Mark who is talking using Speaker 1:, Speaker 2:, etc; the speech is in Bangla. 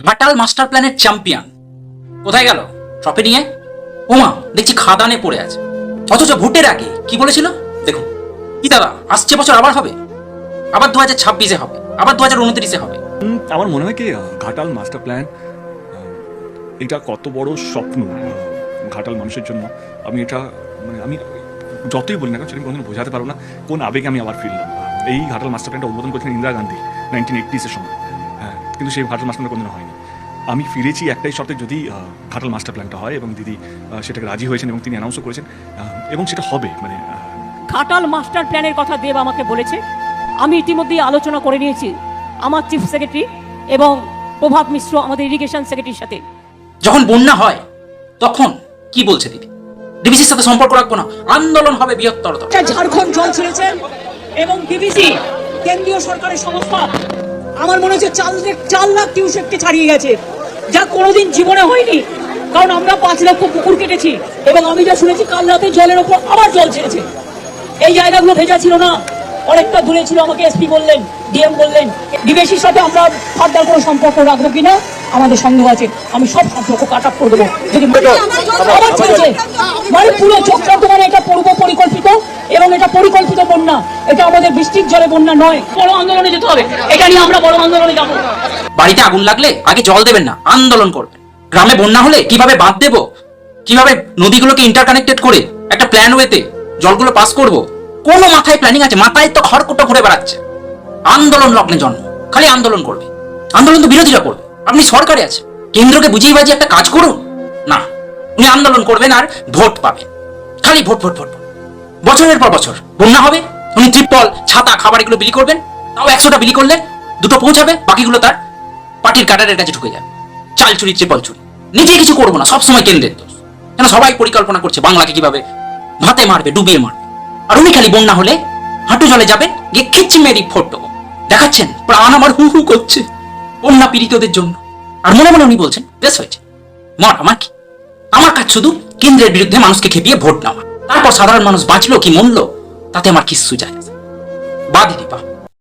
Speaker 1: ঘাটাল মাস্টার প্ল্যানের চ্যাম্পিয়ন কোথায় গেল? ট্রফি নিয়ে ওমা দেখছি খাদানে পড়ে আছে। অথচ ভোটের আগে কি বলেছিল দেখুন। কি দাদা, আসছে বছর আবার হবে, আবার 2026-এ হবে, আবার 2029-এ হবে।
Speaker 2: আমার মনে হয় কি ঘাটাল মাস্টার প্ল্যান এটা কত বড় স্বপ্ন ঘাটাল মানুষের জন্য। আমি এটা আমি যতই বলি না কেন সেটা কোনোদিন বোঝাতে পারবো না কোন আবেগে আমি আবার ফিরলাম। এই ঘাটাল মাস্টার প্ল্যানটা উদ্বোধন করেছিলেন ইন্দিরা গান্ধী 1980-এর সময়। হ্যাঁ, কিন্তু সেই ঘাটাল মাস্টার প্ল্যান কোনোদিন হয়নি। আমি ফিরেছি একটাই শর্তে, যদি ঘাটাল মাস্টার প্ল্যানটা হয়, এবং দিদি সেটাকে রাজি হয়েছেন এবং তিনি অ্যানাউন্সও করেছেন, এবং সেটা হবে।
Speaker 3: ঘাটাল মাস্টার প্ল্যানের কথা দেব আমাকে বলেছে। আমি ইতিমধ্যেই আলোচনা করে নিয়েছি আমার চিফ সেক্রেটারি এবং প্রভাত মিশ্র আমাদের ইরিগেশন সেক্রেটারির সাথে।
Speaker 1: যখন বন্যা হয় তখন কি বলছে দিদি? ডিবিসির সাথে সম্পর্ক রাখবো না, আন্দোলন হবে বৃহত্তর।
Speaker 3: ঝাড়খণ্ড জল ছেড়েছেন এবং ডিবিসি কেন্দ্রীয় সরকারের সংস্থা আমার মনে হচ্ছে 4 লাখ টিউসেককে ছাড়িয়ে গেছে, যা কোনোদিন জীবনে হয়নি। কারণ আমরা 5 লক্ষ পুকুর কেটেছি এবং আমি যা শুনেছি কাল রাতে জলের ওপর আবার জল ছেড়েছে। এই জায়গাগুলো ভেজা ছিল না, অনেকটা দূরে ছিল। আমাকে এসপি বললেন, ডিএম বললেন, ডিবিসির সাথে আমরা ফার্দার কোনো সম্পর্ক রাখবো কিনা আমাদের সন্দেহ আছে। আমি সব সম্পর্ক কাট আপ করে দেবো যদি আবার ছেড়েছে। মানে পুরো চক্রান্ত, মানে এটা পূর্ব পরিকল্পিত এবং এটা পরিকল্পিত বন্যা। এটা আমাদের বৃষ্টির জলে বন্যা নয়। বড় আন্দোলনে যেতে হবে, এটা নিয়ে আমরা বড় আন্দোলনে যাবো।
Speaker 1: বাড়িতে আগুন লাগলে আগে জল দেবেন না, আন্দোলন করবেন। গ্রামে বন্যা হলে কিভাবে বাঁধ দেব, কিভাবে নদীগুলোকে ইন্টারকানেক্টেড করে একটা প্ল্যান ওয়েতে জলগুলো পাস করব, কোনো মাথায় প্ল্যানিং আছে? মাথায় তো খড়কুটো ঘুরে বেড়াচ্ছে। আন্দোলন লগ্নে জন্ম, খালি আন্দোলন করবে। আন্দোলন তো বিরোধীরা করবে, আপনি সরকারে আছে, কেন্দ্রকে বুঝিয়ে বাজিয়ে একটা কাজ করুন না। উনি আন্দোলন করবেন আর ভোট পাবেন, খালি ভোট ভোট ভোট। বছরের পর বছর বন্যা হবে, উনি ত্রিপল, ছাতা, খাবার এগুলো বিলি করবেন। তাও 100টা বিলি করলে 2টো পৌঁছাবে, বাকিগুলো তার পার্টির ক্যাডারের কাছে ঢুকে যাবে। চাল চুরি, ত্রিপল চুরি, নিজে কিছু করবো না, সবসময় কেন্দ্রের দোষ। কেন সবাই পরিকল্পনা করছে বাংলাকে কিভাবে ভাতে মারবে, ডুবিয়ে মারবে, আর উনি খালি বন্যা হলে হাঁটু জলে যাবে, গিয়ে খিচ্ছি মেরি ভোট দেবো। দেখাচ্ছেন প্রাণ আমার হু হু করছে বন্যা পীড়িতদের জন্য। আর মনে মনে উনি বলছেন বেশ হয়েছে, মর, আমার কি, আমার কাজ শুধু কেন্দ্রের বিরুদ্ধে মানুষকে খেপিয়ে ভোট নেওয়া। তারপর সাধারণ মানুষ বাঁচলো কি মরলো তাতে আমার কিচ্ছু যায়। বা দিদি বা